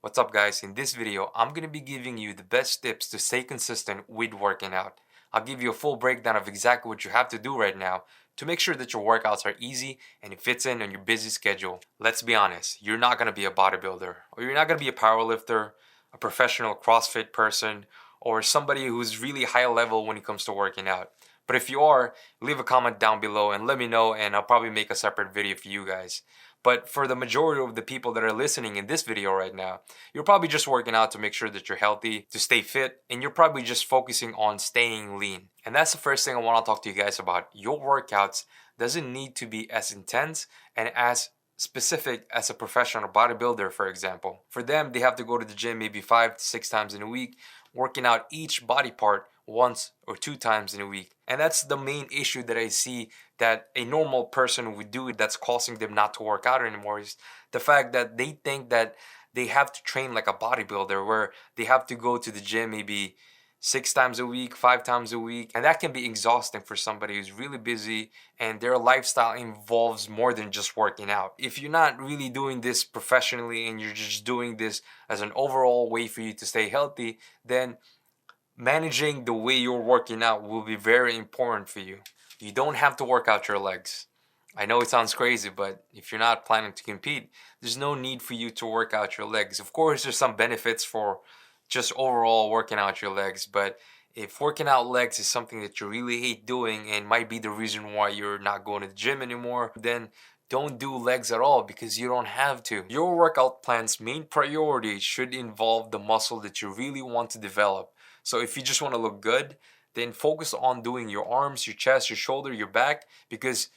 What's up guys, in this video I'm going to be giving you the best tips to stay consistent with working out. I'll give you a full breakdown of exactly what you have to do right now to make sure that your workouts are easy and it fits in on your busy schedule. Let's be honest, you're not going to be a bodybuilder or you're not going to be a powerlifter, a professional CrossFit person, or somebody who's really high level when it comes to working out. But if you are, leave a comment down below and let me know and I'll probably make a separate video for you guys. But for the majority of the people that are listening in this video right now, you're probably just working out to make sure that you're healthy, to stay fit, and you're probably just focusing on staying lean. And that's the first thing I want to talk to you guys about. Your workouts doesn't need to be as intense and as specific as a professional bodybuilder, for example. For them, they have to go to the gym maybe 5 to 6 times in a week, working out each body part once or 2 times in a week. And that's the main issue that I see that a normal person would do that's causing them not to work out anymore is the fact that they think that they have to train like a bodybuilder where they have to go to the gym maybe 6 times a week, 5 times a week. And that can be exhausting for somebody who's really busy and their lifestyle involves more than just working out. If you're not really doing this professionally and you're just doing this as an overall way for you to stay healthy, then managing the way you're working out will be very important for you. You don't have to work out your legs. I know it sounds crazy, but if you're not planning to compete, there's no need for you to work out your legs. Of course, there's some benefits for just overall working out your legs, but if working out legs is something that you really hate doing and might be the reason why you're not going to the gym anymore, then don't do legs at all because you don't have to. Your workout plan's main priority should involve the muscle that you really want to develop. So if you just want to look good, then focus on doing your arms, your chest, your shoulder, your back, because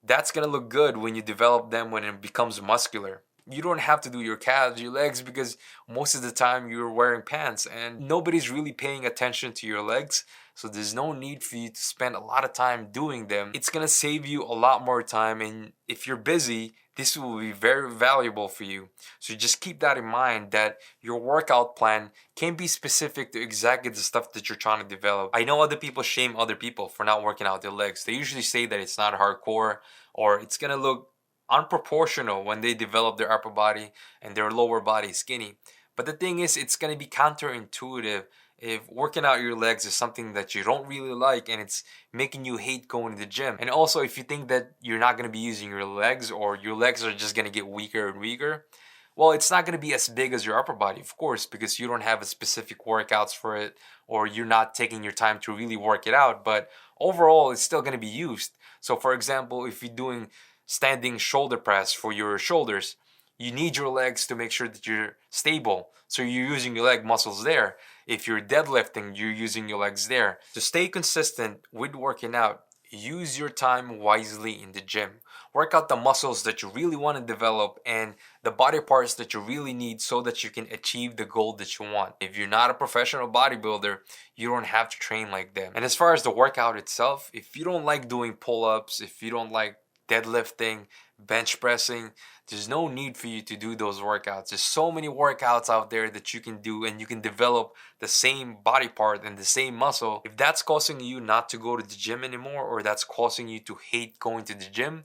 that's gonna look good when you develop them when it becomes muscular. You don't have to do your calves, your legs, because most of the time you're wearing pants and nobody's really paying attention to your legs. So there's no need for you to spend a lot of time doing them. It's gonna save you a lot more time, and if you're busy, this will be very valuable for you. So just keep that in mind that your workout plan can be specific to exactly the stuff that you're trying to develop. I know other people shame other people for not working out their legs. They usually say that it's not hardcore or it's gonna look unproportional when they develop their upper body and their lower body skinny. But the thing is, it's gonna be counterintuitive if working out your legs is something that you don't really like and it's making you hate going to the gym. And also, if you think that you're not going to be using your legs or your legs are just going to get weaker and weaker, well, it's not going to be as big as your upper body, of course, because you don't have a specific workouts for it or you're not taking your time to really work it out. But overall, it's still going to be used. So for example, if you're doing standing shoulder press for your shoulders, you need your legs to make sure that you're stable. So you're using your leg muscles there. If you're deadlifting, you're using your legs there. To stay consistent with working out, use your time wisely in the gym. Work out the muscles that you really want to develop and the body parts that you really need so that you can achieve the goal that you want. If you're not a professional bodybuilder, you don't have to train like them. And as far as the workout itself, if you don't like doing pull-ups, if you don't like deadlifting, bench pressing, there's no need for you to do those workouts. There's so many workouts out there that you can do and you can develop the same body part and the same muscle. If that's causing you not to go to the gym anymore or that's causing you to hate going to the gym,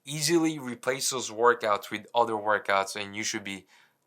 easily replace those workouts with other workouts and you should be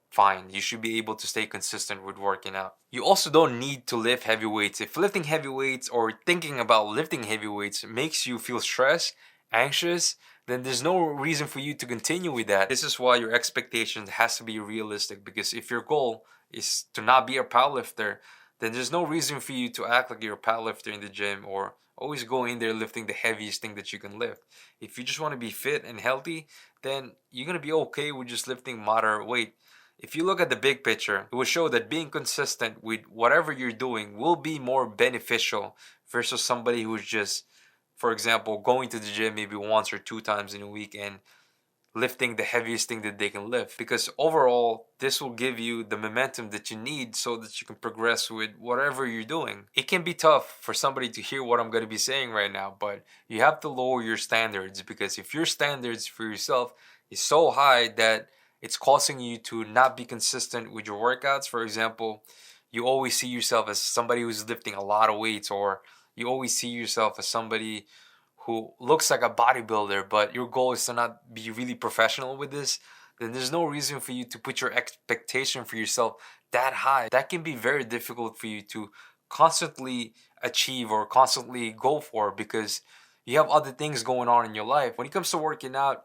fine. You should be able to stay consistent with working out. You also don't need to lift heavy weights. If lifting heavy weights or thinking about lifting heavy weights makes you feel stressed, anxious, then there's no reason for you to continue with that. This is why your expectations has to be realistic, because if your goal is to not be a powerlifter, then there's no reason for you to act like you're a powerlifter in the gym or always go in there lifting the heaviest thing that you can lift. If you just want to be fit and healthy, then you're going to be okay with just lifting moderate weight. If you look at the big picture, it will show that being consistent with whatever you're doing will be more beneficial versus somebody who's just, for example, going to the gym maybe 1 or 2 times in a week and lifting the heaviest thing that they can lift. Because overall, this will give you the momentum that you need so that you can progress with whatever you're doing. It can be tough for somebody to hear what I'm going to be saying right now, but you have to lower your standards, because if your standards for yourself is so high that it's causing you to not be consistent with your workouts, for example, you always see yourself as somebody who's lifting a lot of weights, or you always see yourself as somebody who looks like a bodybuilder, but your goal is to not be really professional with this, then there's no reason for you to put your expectation for yourself that high. That can be very difficult for you to constantly achieve or constantly go for, because you have other things going on in your life. When it comes to working out,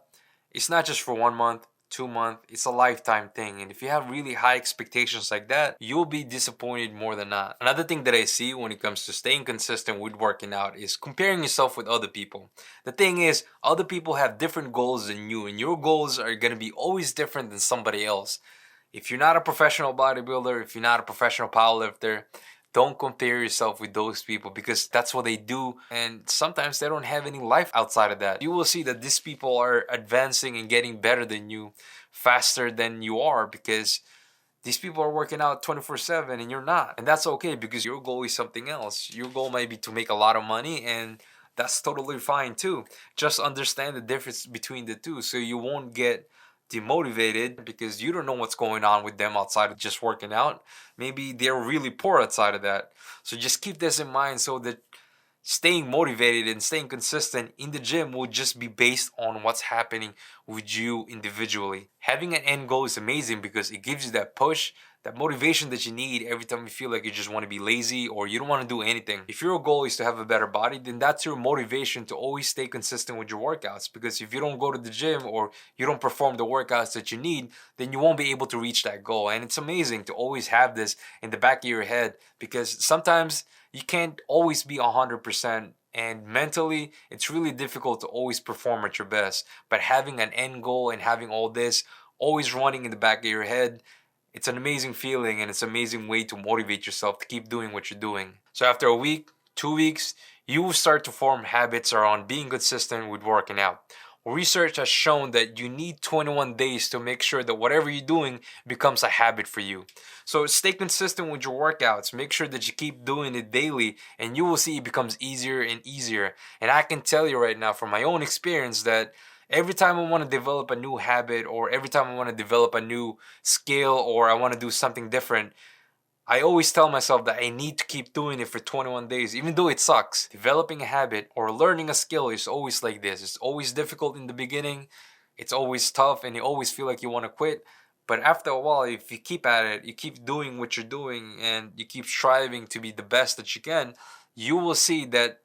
it's not just for 1 month, 2 month, it's a lifetime thing. And if you have really high expectations like that, you'll be disappointed more than not. Another thing that I see when it comes to staying consistent with working out is comparing yourself with other people. The thing is, other people have different goals than you, and your goals are going to be always different than somebody else. If you're not a professional bodybuilder, if you're not a professional powerlifter, don't compare yourself with those people, because that's what they do, and sometimes they don't have any life outside of that. You will see that these people are advancing and getting better than you faster than you are, because these people are working out 24/7 and you're not. And that's okay, because your goal is something else. Your goal might be to make a lot of money, and that's totally fine too. Just understand the difference between the two, so you won't get demotivated because you don't know what's going on with them outside of just working out. Maybe they're really poor outside of that. So just keep this in mind, so that staying motivated and staying consistent in the gym will just be based on what's happening with you individually. Having an end goal is amazing because it gives you that push, that motivation that you need every time you feel like you just want to be lazy or you don't want to do anything. If your goal is to have a better body, then that's your motivation to always stay consistent with your workouts. Because if you don't go to the gym or you don't perform the workouts that you need, then you won't be able to reach that goal. And it's amazing to always have this in the back of your head, because sometimes you can't always be 100%, and mentally it's really difficult to always perform at your best. But having an end goal and having all this always running in the back of your head, it's an amazing feeling, and it's an amazing way to motivate yourself to keep doing what you're doing. So after a week, 2 weeks, you will start to form habits around being consistent with working out. Research has shown that you need 21 days to make sure that whatever you're doing becomes a habit for you. So stay consistent with your workouts. Make sure that you keep doing it daily, and you will see it becomes easier and easier. And I can tell you right now from my own experience that every time I want to develop a new habit, or every time I want to develop a new skill, or I want to do something different, I always tell myself that I need to keep doing it for 21 days, even though it sucks. Developing a habit or learning a skill is always like this. It's always difficult in the beginning. It's always tough, and you always feel like you want to quit. But after a while, if you keep at it, you keep doing what you're doing, and you keep striving to be the best that you can, you will see that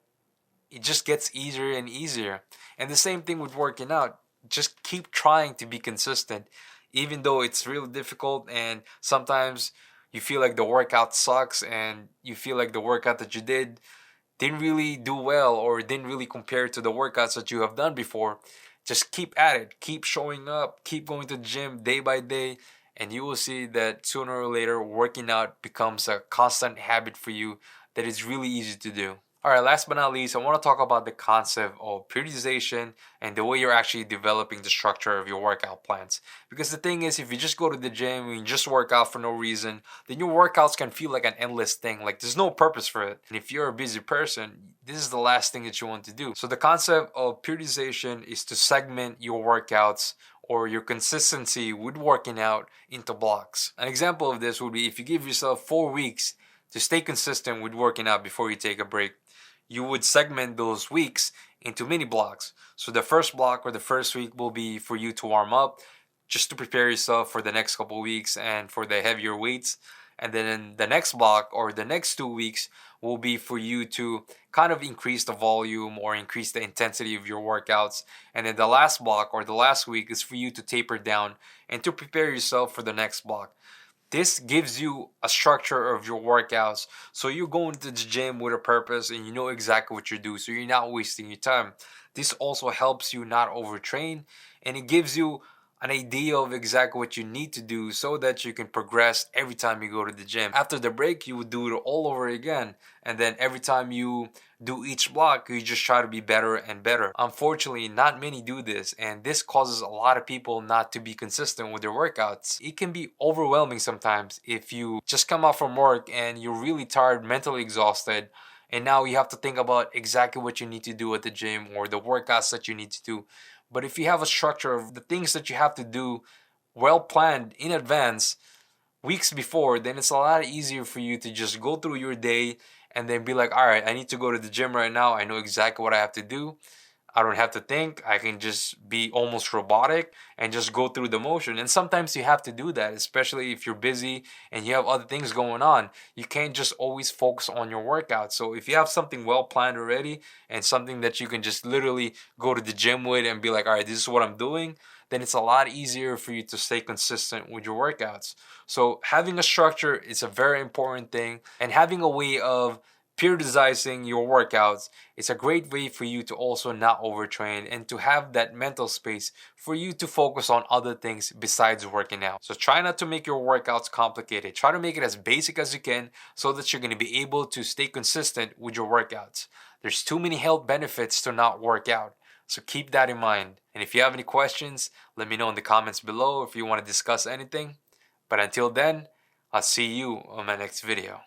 it just gets easier and easier. And the same thing with working out. Just keep trying to be consistent, even though it's really difficult, and sometimes you feel like the workout sucks, and you feel like the workout that you didn't really do well, or didn't really compare to the workouts that you have done before. Just keep at it, keep showing up, keep going to the gym day by day, and you will see that sooner or later working out becomes a constant habit for you that is really easy to do. Alright, last but not least, I want to talk about the concept of periodization and the way you're actually developing the structure of your workout plans. Because the thing is, if you just go to the gym and you just work out for no reason, then your workouts can feel like an endless thing. Like there's no purpose for it. And if you're a busy person, this is the last thing that you want to do. So the concept of periodization is to segment your workouts or your consistency with working out into blocks. An example of this would be if you give yourself 4 weeks to stay consistent with working out before you take a break, you would segment those weeks into mini blocks. So the first block or the first week will be for you to warm up, just to prepare yourself for the next couple weeks and for the heavier weights. And then in the next block or the next 2 weeks will be for you to kind of increase the volume or increase the intensity of your workouts. And then the last block or the last week is for you to taper down and to prepare yourself for the next block. This gives you a structure of your workouts, so you're going to the gym with a purpose and you know exactly what you do, so you're not wasting your time. This also helps you not overtrain, and it gives you an idea of exactly what you need to do so that you can progress every time you go to the gym. After the break, you would do it all over again, and then every time you do each block, you just try to be better and better. Unfortunately, not many do this, and this causes a lot of people not to be consistent with their workouts. It can be overwhelming sometimes if you just come out from work and you're really tired, mentally exhausted, and now you have to think about exactly what you need to do at the gym or the workouts that you need to do. But if you have a structure of the things that you have to do well planned in advance, weeks before, then it's a lot easier for you to just go through your day and then be like, all right, I need to go to the gym right now. I know exactly what I have to do. I don't have to think. I can just be almost robotic and just go through the motion. And sometimes you have to do that, especially if you're busy and you have other things going on. You can't just always focus on your workout. So if you have something well planned already and something that you can just literally go to the gym with and be like, all right, this is what I'm doing, then it's a lot easier for you to stay consistent with your workouts. So having a structure is a very important thing, and having a way of periodizing your workouts, it's a great way for you to also not overtrain and to have that mental space for you to focus on other things besides working out. So try not to make your workouts complicated. Try to make it as basic as you can so that you're going to be able to stay consistent with your workouts. There's too many health benefits to not work out. So keep that in mind. And if you have any questions, let me know in the comments below if you want to discuss anything. But until then, I'll see you on my next video.